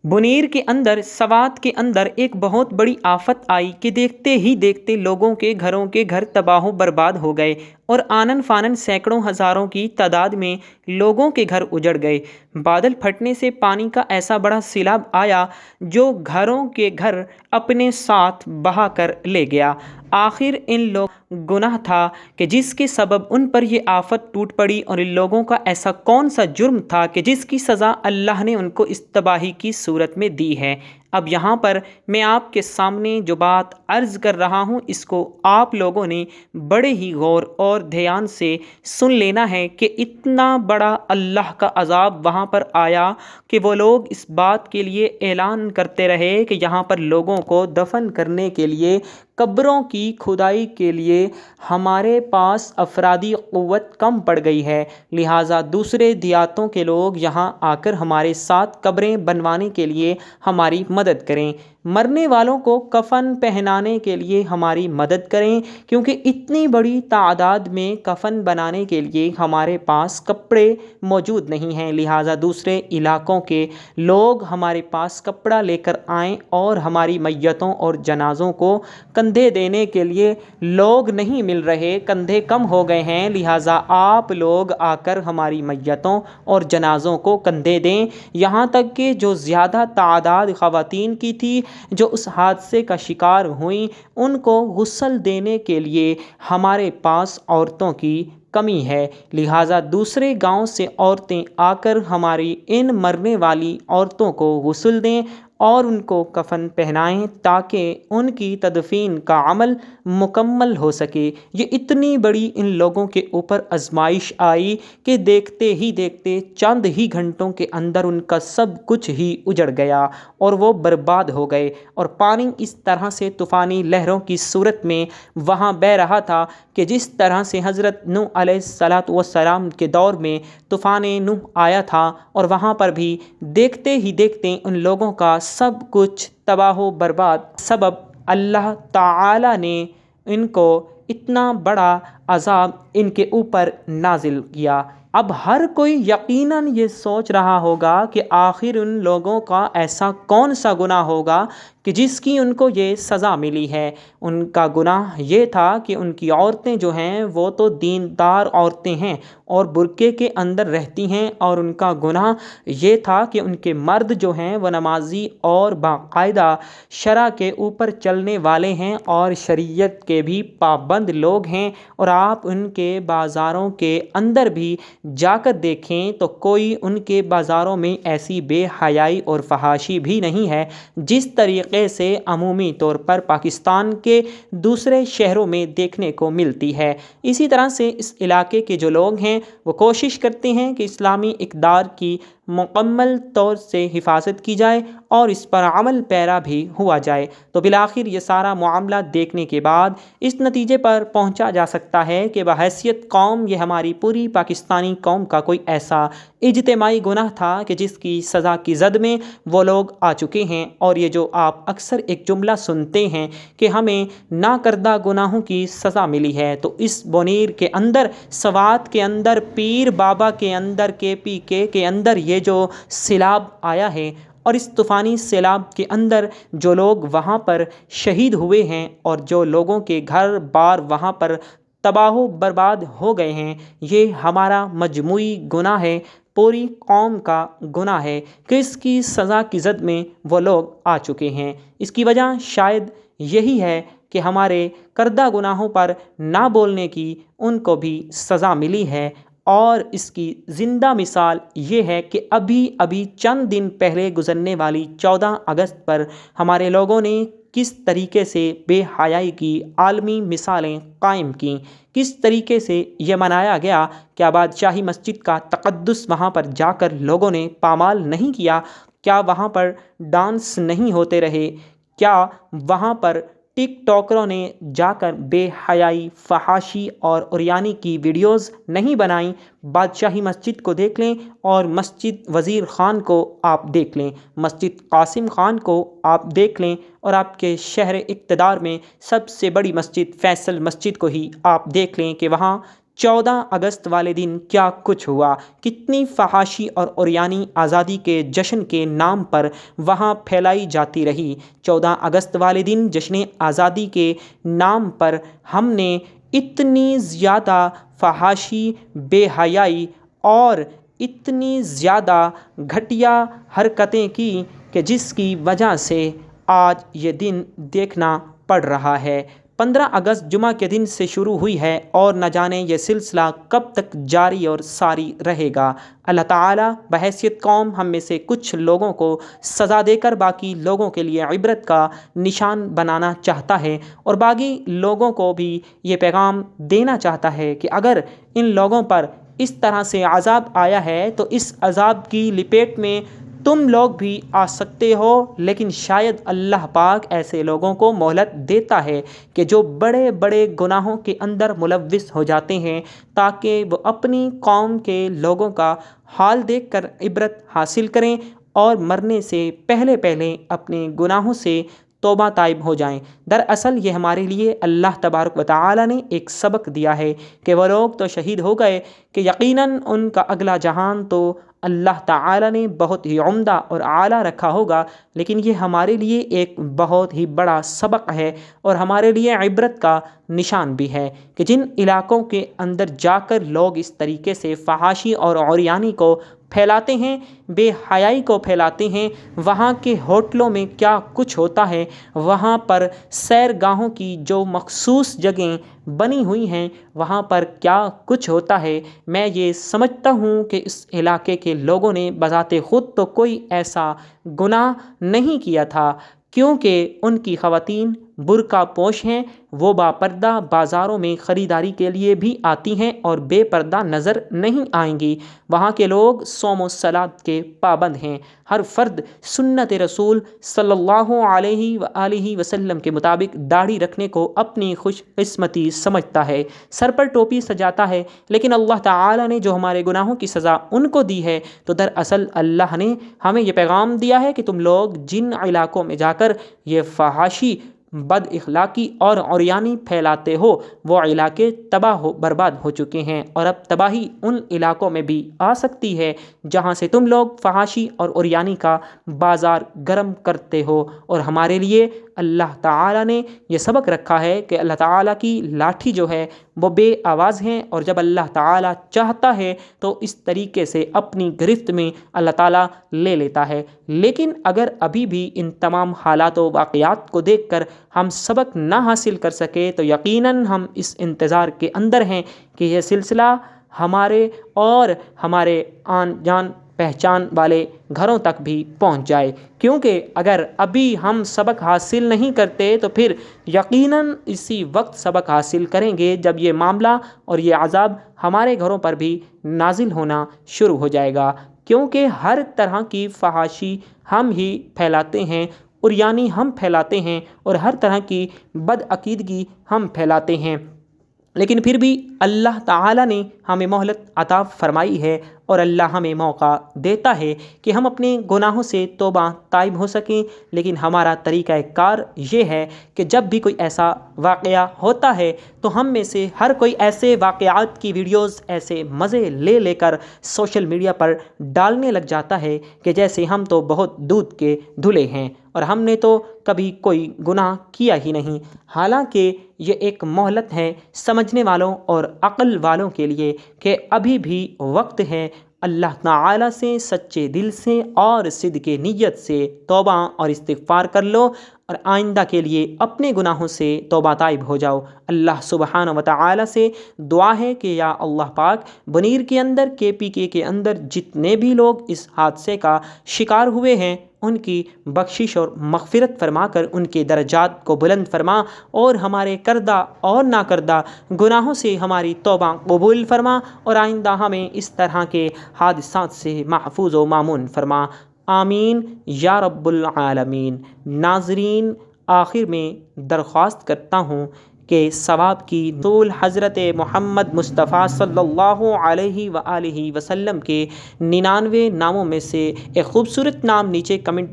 بنیر کے اندر سوات کے اندر ایک بہت بڑی آفت آئی کہ دیکھتے ہی دیکھتے لوگوں کے گھر تباہ و برباد ہو گئے اور آنن فانن سینکڑوں ہزاروں کی تعداد میں لوگوں کے گھر اجڑ گئے۔ بادل پھٹنے سے پانی کا ایسا بڑا سیلاب آیا جو گھروں کے گھر اپنے ساتھ بہا کر لے گیا۔ آخر ان لوگوں گناہ تھا کہ جس کے سبب ان پر یہ آفت ٹوٹ پڑی، اور ان لوگوں کا ایسا کون سا جرم تھا کہ جس کی سزا اللہ نے ان کو اس تباہی کی صورت میں دی ہے۔ اب یہاں پر میں آپ کے سامنے جو بات عرض کر رہا ہوں، اس کو آپ لوگوں نے بڑے ہی غور اور دھیان سے سن لینا ہے کہ اتنا بڑا اللہ کا عذاب وہاں پر آیا کہ وہ لوگ اس بات کے لیے اعلان کرتے رہے کہ یہاں پر لوگوں کو دفن کرنے کے لیے، قبروں کی کھدائی کے لیے ہمارے پاس افرادی قوت کم پڑ گئی ہے، لہٰذا دوسرے دیہاتوں کے لوگ یہاں آ کر ہمارے ساتھ قبریں بنوانے کے لیے ہماری مدد کریں، مرنے والوں کو کفن پہنانے کے لیے ہماری مدد کریں، کیونکہ اتنی بڑی تعداد میں کفن بنانے کے لیے ہمارے پاس کپڑے موجود نہیں ہیں، لہٰذا دوسرے علاقوں کے لوگ ہمارے پاس کپڑا لے کر آئیں، اور ہماری میتوں اور جنازوں کو کندھے دینے کے لیے لوگ نہیں مل رہے، کندھے کم ہو گئے ہیں، لہٰذا آپ لوگ آ کر ہماری میتوں اور جنازوں کو کندھے دیں۔ یہاں تک کہ جو زیادہ تعداد خواتین کی تھی جو اس حادثے کا شکار ہوئیں، ان کو غسل دینے کے لیے ہمارے پاس عورتوں کی کمی ہے، لہٰذا دوسرے گاؤں سے عورتیں آ کر ہماری ان مرنے والی عورتوں کو غسل دیں اور ان کو کفن پہنائیں تاکہ ان کی تدفین کا عمل مکمل ہو سکے۔ یہ اتنی بڑی ان لوگوں کے اوپر آزمائش آئی کہ دیکھتے ہی دیکھتے چند ہی گھنٹوں کے اندر ان کا سب کچھ ہی اجڑ گیا اور وہ برباد ہو گئے، اور پانی اس طرح سے طوفانی لہروں کی صورت میں وہاں بہہ رہا تھا کہ جس طرح سے حضرت نوح علیہ السلام کے دور میں طوفان نوح آیا تھا، اور وہاں پر بھی دیکھتے ہی دیکھتے ان لوگوں کا سب کچھ تباہ و برباد، سبب اللہ تعالی نے ان کو اتنا بڑا عذاب ان کے اوپر نازل کیا۔ اب ہر کوئی یقیناً یہ سوچ رہا ہوگا کہ آخر ان لوگوں کا ایسا کون سا گناہ ہوگا کہ جس کی ان کو یہ سزا ملی ہے۔ ان کا گناہ یہ تھا کہ ان کی عورتیں جو ہیں وہ تو دیندار عورتیں ہیں اور برقعے کے اندر رہتی ہیں، اور ان کا گناہ یہ تھا کہ ان کے مرد جو ہیں وہ نمازی اور باقاعدہ شرع کے اوپر چلنے والے ہیں اور شریعت کے بھی پابند لوگ ہیں، اور آپ ان کے بازاروں کے اندر بھی جا کر دیکھیں تو کوئی ان کے بازاروں میں ایسی بے حیائی اور فحاشی بھی نہیں ہے جس طریقے سے عمومی طور پر پاکستان کے دوسرے شہروں میں دیکھنے کو ملتی ہے۔ اسی طرح سے اس علاقے کے جو لوگ ہیں وہ کوشش کرتے ہیں کہ اسلامی اقدار کی مکمل طور سے حفاظت کی جائے اور اس پر عمل پیرا بھی ہوا جائے، تو بالآخر یہ سارا معاملہ دیکھنے کے بعد اس نتیجے پر پہنچا جا سکتا ہے کہ بحیثیت قوم یہ ہماری پوری پاکستانی قوم کا کوئی ایسا اجتماعی گناہ تھا کہ جس کی سزا کی زد میں وہ لوگ آ چکے ہیں۔ اور یہ جو آپ اکثر ایک جملہ سنتے ہیں کہ ہمیں نہ کردہ گناہوں کی سزا ملی ہے، تو اس بونیر کے اندر، سوات کے اندر، پیر بابا کے اندر، KPK کے اندر یہ جو سیلاب آیا ہے، اور اس طوفانی سیلاب کے اندر جو لوگ وہاں پر شہید ہوئے ہیں اور جو لوگوں کے گھر بار وہاں پر تباہ و برباد ہو گئے ہیں، یہ ہمارا مجموعی گناہ ہے، پوری قوم کا گناہ ہے کہ اس کی سزا کی زد میں وہ لوگ آ چکے ہیں۔ اس کی وجہ شاید یہی ہے کہ ہمارے کردہ گناہوں پر نہ بولنے کی ان کو بھی سزا ملی ہے، اور اس کی زندہ مثال یہ ہے کہ ابھی چند دن پہلے گزرنے والی 14 اگست پر ہمارے لوگوں نے کس طریقے سے بے حیائی کی عالمی مثالیں قائم کیں، کس طریقے سے یہ منایا گیا کہ آباد شاہی مسجد کا تقدس وہاں پر جا کر لوگوں نے پامال نہیں کیا، کیا وہاں پر ڈانس نہیں ہوتے رہے، کیا وہاں پر ٹک ٹاکروں نے جا کر بے حیائی، فحاشی اور عریانی کی ویڈیوز نہیں بنائیں۔ بادشاہی مسجد کو دیکھ لیں اور مسجد وزیر خان کو آپ دیکھ لیں، مسجد قاسم خان کو آپ دیکھ لیں، اور آپ کے شہر اقتدار میں سب سے بڑی مسجد فیصل مسجد کو ہی آپ دیکھ لیں کہ وہاں 14 اگست والے دن کیا کچھ ہوا، کتنی فحاشی اور عریانی آزادی کے جشن کے نام پر وہاں پھیلائی جاتی رہی۔ 14 اگست والے دن جشن آزادی کے نام پر ہم نے اتنی زیادہ فحاشی، بے حیائی اور اتنی زیادہ گھٹیا حرکتیں کی کہ جس کی وجہ سے آج یہ دن دیکھنا پڑ رہا ہے۔ 15 اگست جمعہ کے دن سے شروع ہوئی ہے اور نہ جانے یہ سلسلہ کب تک جاری اور ساری رہے گا۔ اللہ تعالیٰ بحیثیت قوم ہم میں سے کچھ لوگوں کو سزا دے کر باقی لوگوں کے لیے عبرت کا نشان بنانا چاہتا ہے، اور باقی لوگوں کو بھی یہ پیغام دینا چاہتا ہے کہ اگر ان لوگوں پر اس طرح سے عذاب آیا ہے تو اس عذاب کی لپیٹ میں تم لوگ بھی آ سکتے ہو، لیکن شاید اللہ پاک ایسے لوگوں کو مہلت دیتا ہے کہ جو بڑے بڑے گناہوں کے اندر ملوث ہو جاتے ہیں، تاکہ وہ اپنی قوم کے لوگوں کا حال دیکھ کر عبرت حاصل کریں اور مرنے سے پہلے پہلے اپنے گناہوں سے توبہ طائب ہو جائیں۔ دراصل یہ ہمارے لیے اللہ تبارک و تعالی نے ایک سبق دیا ہے کہ وہ لوگ تو شہید ہو گئے کہ یقیناً ان کا اگلا جہان تو اللہ تعالی نے بہت ہی عمدہ اور اعلیٰ رکھا ہوگا، لیکن یہ ہمارے لیے ایک بہت ہی بڑا سبق ہے اور ہمارے لیے عبرت کا نشان بھی ہے کہ جن علاقوں کے اندر جا کر لوگ اس طریقے سے فحاشی اور عریانی کو پھیلاتے ہیں، بے حیائی کو پھیلاتے ہیں، وہاں کے ہوٹلوں میں کیا کچھ ہوتا ہے، وہاں پر سیر گاہوں کی جو مخصوص جگہیں بنی ہوئی ہیں وہاں پر کیا کچھ ہوتا ہے۔ میں یہ سمجھتا ہوں کہ اس علاقے کے لوگوں نے بذات خود تو کوئی ایسا گناہ نہیں کیا تھا، کیونکہ ان کی خواتین برقع پوش ہیں، وہ باپردہ بازاروں میں خریداری کے لیے بھی آتی ہیں اور بے پردہ نظر نہیں آئیں گی۔ وہاں کے لوگ صوم و صلات کے پابند ہیں، ہر فرد سنت رسول صلی اللہ علیہ وآلہ وسلم کے مطابق داڑھی رکھنے کو اپنی خوش قسمتی سمجھتا ہے، سر پر ٹوپی سجاتا ہے، لیکن اللہ تعالی نے جو ہمارے گناہوں کی سزا ان کو دی ہے، تو دراصل اللہ نے ہمیں یہ پیغام دیا ہے کہ تم لوگ جن علاقوں میں جا کر یہ فحاشی، بد اخلاقی اور عریانی پھیلاتے ہو، وہ علاقے تباہ و برباد ہو چکے ہیں، اور اب تباہی ان علاقوں میں بھی آ سکتی ہے جہاں سے تم لوگ فحاشی اور عریانی کا بازار گرم کرتے ہو۔ اور ہمارے لیے اللہ تعالیٰ نے یہ سبق رکھا ہے کہ اللہ تعالیٰ کی لاٹھی جو ہے وہ بے آواز ہیں، اور جب اللہ تعالیٰ چاہتا ہے تو اس طریقے سے اپنی گرفت میں اللہ تعالیٰ لے لیتا ہے۔ لیکن اگر ابھی بھی ان تمام حالات و واقعات کو دیکھ کر ہم سبق نہ حاصل کر سکے تو یقیناً ہم اس انتظار کے اندر ہیں کہ یہ سلسلہ ہمارے اور ہمارے آن جان پہچان والے گھروں تک بھی پہنچ جائے، کیونکہ اگر ابھی ہم سبق حاصل نہیں کرتے تو پھر یقیناً اسی وقت سبق حاصل کریں گے جب یہ معاملہ اور یہ عذاب ہمارے گھروں پر بھی نازل ہونا شروع ہو جائے گا، کیونکہ ہر طرح کی فحاشی ہم ہی پھیلاتے ہیں، عریانی ہم پھیلاتے ہیں، اور ہر طرح کی بد عقیدگی ہم پھیلاتے ہیں، لیکن پھر بھی اللہ تعالیٰ نے ہمیں مہلت عطا فرمائی ہے اور اللہ ہمیں موقع دیتا ہے کہ ہم اپنے گناہوں سے توبہ طائب ہو سکیں۔ لیکن ہمارا طریقہ کار یہ ہے کہ جب بھی کوئی ایسا واقعہ ہوتا ہے تو ہم میں سے ہر کوئی ایسے واقعات کی ویڈیوز، ایسے مزے لے لے کر سوشل میڈیا پر ڈالنے لگ جاتا ہے کہ جیسے ہم تو بہت دودھ کے دھلے ہیں اور ہم نے تو کبھی کوئی گناہ کیا ہی نہیں۔ حالانکہ یہ ایک مہلت ہے سمجھنے والوں اور عقل والوں کے لیے کہ ابھی بھی وقت ہے، اللہ تعالیٰ سے سچے دل سے اور صدق نیت سے توبہ اور استغفار کر لو، اور آئندہ کے لیے اپنے گناہوں سے توبہ طائب ہو جاؤ۔ اللہ سبحانہ و تعالیٰ سے دعا ہے کہ یا اللہ پاک، بنیر کے اندر KPK کے اندر جتنے بھی لوگ اس حادثے کا شکار ہوئے ہیں ان کی بخشش اور مغفرت فرما کر ان کے درجات کو بلند فرما، اور ہمارے کردہ اور نہ کردہ گناہوں سے ہماری توبہ قبول فرما، اور آئندہ ہمیں اس طرح کے حادثات سے محفوظ و مامون فرما، آمین یا رب العالمین۔ ناظرین، آخر میں درخواست کرتا ہوں کہ ثواب کی رسول حضرت محمد مصطفیٰ صلی اللہ علیہ وآلہ وسلم کے 99 ناموں میں سے ایک خوبصورت نام نیچے کمنٹ